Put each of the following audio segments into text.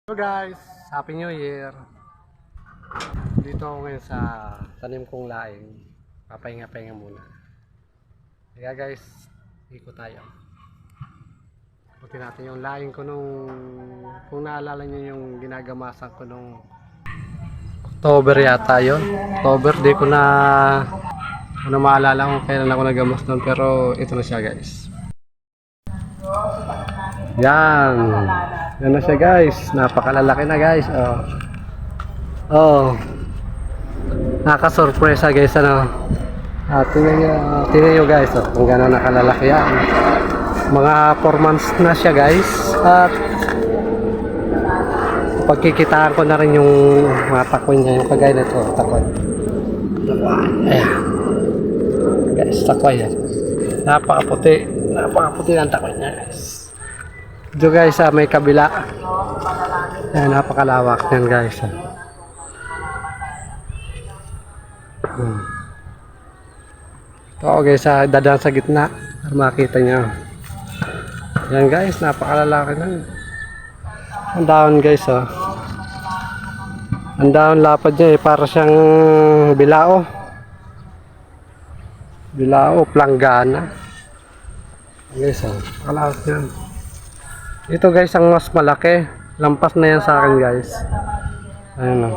Hello guys, Happy New Year. Dito ako ngayon sa tanim kong laing. Papahinga-pahinga muna. Kaya guys, ikot tayo. Ikutin natin yung laing ko kung naalala nyo yung ginagamasan ko nung October yata yun. October, di ko na maalala kung kailan ako nagamas nun, pero ito na siya guys. Yan. Yan na siya guys. Napakalalaki na guys. Oh. Nakaka-surpresa guys ano. Tingnan nyo guys kung gano'n nakalalaki yan. Mga 4 months na siya guys. At pagkikitaan ko na rin yung mga takoy niya. Yung kagaya na ito. Takoy. Ayan. Guys, takoy yan. Napakaputi. Napakaputi ang takoy niya guys. Dito guys may kabila. Ayan, napakalawak yan guys. Ito guys, dadaan sa gitna para makita nyo. Yan guys, napakalalaki na. Ang dahon guys ang dahon lapad niya para siyang bilao. Bilao, planggana. Guys napakalawak yan. Ito guys ang mas malaki. Lampas na yan sa akin guys. Ayan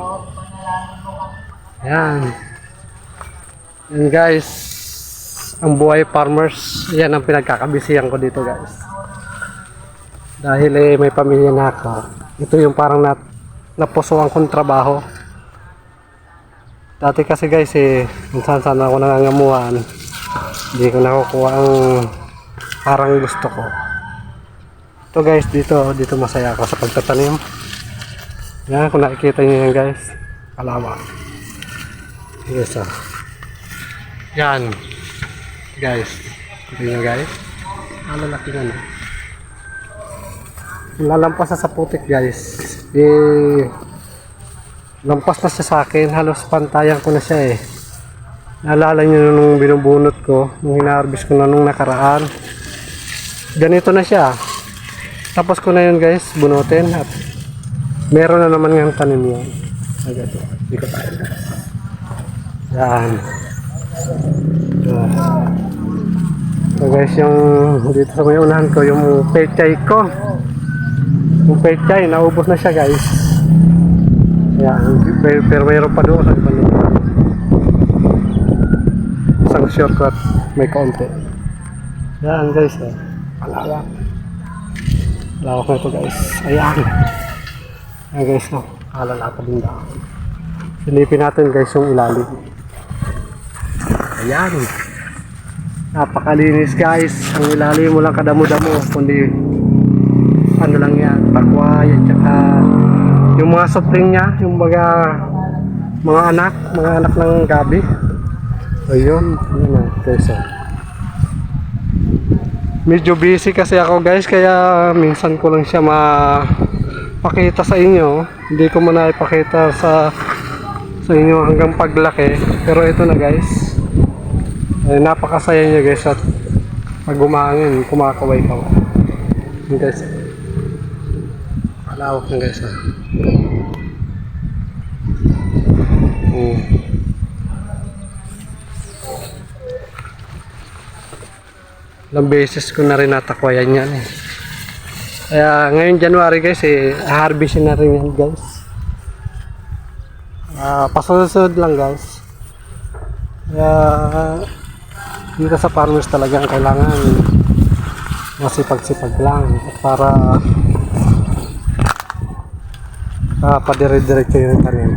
Ayan. Yan guys. Ang buhay farmers. Yan ang pinagkakabisihan ko dito guys. Dahil may pamilya na ako. Ito yung parang napusuan kong trabaho. Dati kasi guys minsan sana ako nangangamuhan. Hindi ko nakukuha ang parang gusto ko. Ito guys, dito masaya ako sa pagtatanim. Yan, kung nakikita nyo yan guys. Kalawak. Yes Yan. Guys. Kita nyo guys. Lalaki nga na. Lalampas na sa putik guys. Lampas na siya sa akin. Halos pantayan ko na siya Naalala nyo nung binubunot ko. Nung hina-harvest ko na nung nakaraan. Ganito na siya. Tapos ko na yun guys, bunutin at meron na naman ng tanim yan. Agad hindi ko tayo. Yan. So guys, yung dito sa may unahan ko, yung pechay ko. Yung pechay, naubos na siya guys. Yan, pero mayroon pa doon sa ibang lugar. Isang shortcut, may kaunti. Yan guys, palawak. Lawak na ito guys. Ayan. Ayan guys kalalapad din dahon. Silipin natin guys yung ilalim. Ayan. Napakalinis guys. Ang ilalim mo lang kadamo-damo. Kundi ano lang yan. Pakway at saka yung mga supling niya. Yung mga anak ng gabi. Ayun. Ayan guys medyo busy kasi ako guys, kaya minsan ko lang siya mapakita sa inyo. Hindi ko muna ipakita sa inyo hanggang paglaki. Pero ito na guys, napakasaya niya guys at pag gumangin, kumakaway ka. Yun guys, malawak na guys Ilang beses ko na rin natakwayan yan Kaya ngayon January guys harvestin na rin yan guys. Pasunod lang guys. Kaya dito sa farmers talagang kailangan masipag-sipag lang para padire-diretso yung tanim.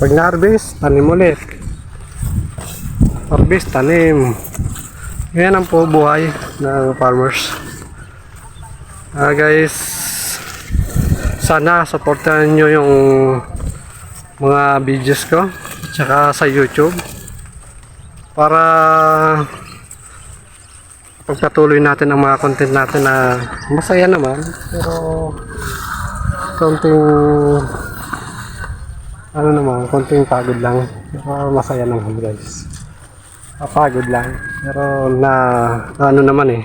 Pag na-harvest, tanim ulit. Harvest, tanim. Yan ang po buhay ng farmers. Guys, sana supportan nyo yung mga videos ko at saka sa YouTube para pagpatuloy natin ang mga content natin na masaya naman pero konting pagod lang pero masaya naman guys. Pagod lang pero na ano naman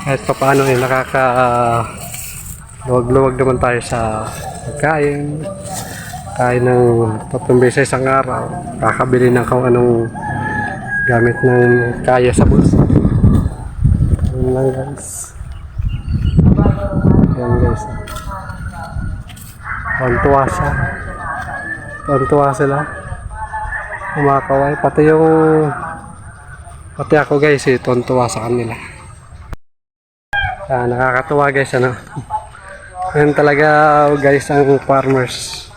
kahit pa paano luwag-luwag naman tayo sa pagkain. Kain ng 3 beses isang araw. Kakabili ng kung anong gamit ng kaya sa bulsa. Yun lang guys. Yan guys. Tuwan-tuwa siya. Tuwan-tuwa sila. Kumakaway. Pati ako guys, tuwan-tuwa sa kanila. Nakakatuwa guys, ano. Yan talaga guys ang farmers.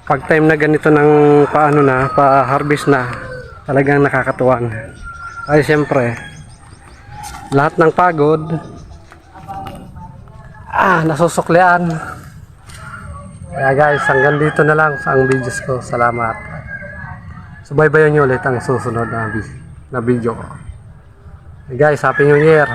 Pag time na ganito ng pa-harvest na, talagang nakakatuwa na. Ay siyempre, lahat ng pagod, nasusuklian. Kaya guys, hanggang dito na lang ang videos ko. Salamat. Subaybayan nyo ulit ang susunod na video ko. Hey guys, Happy New Year!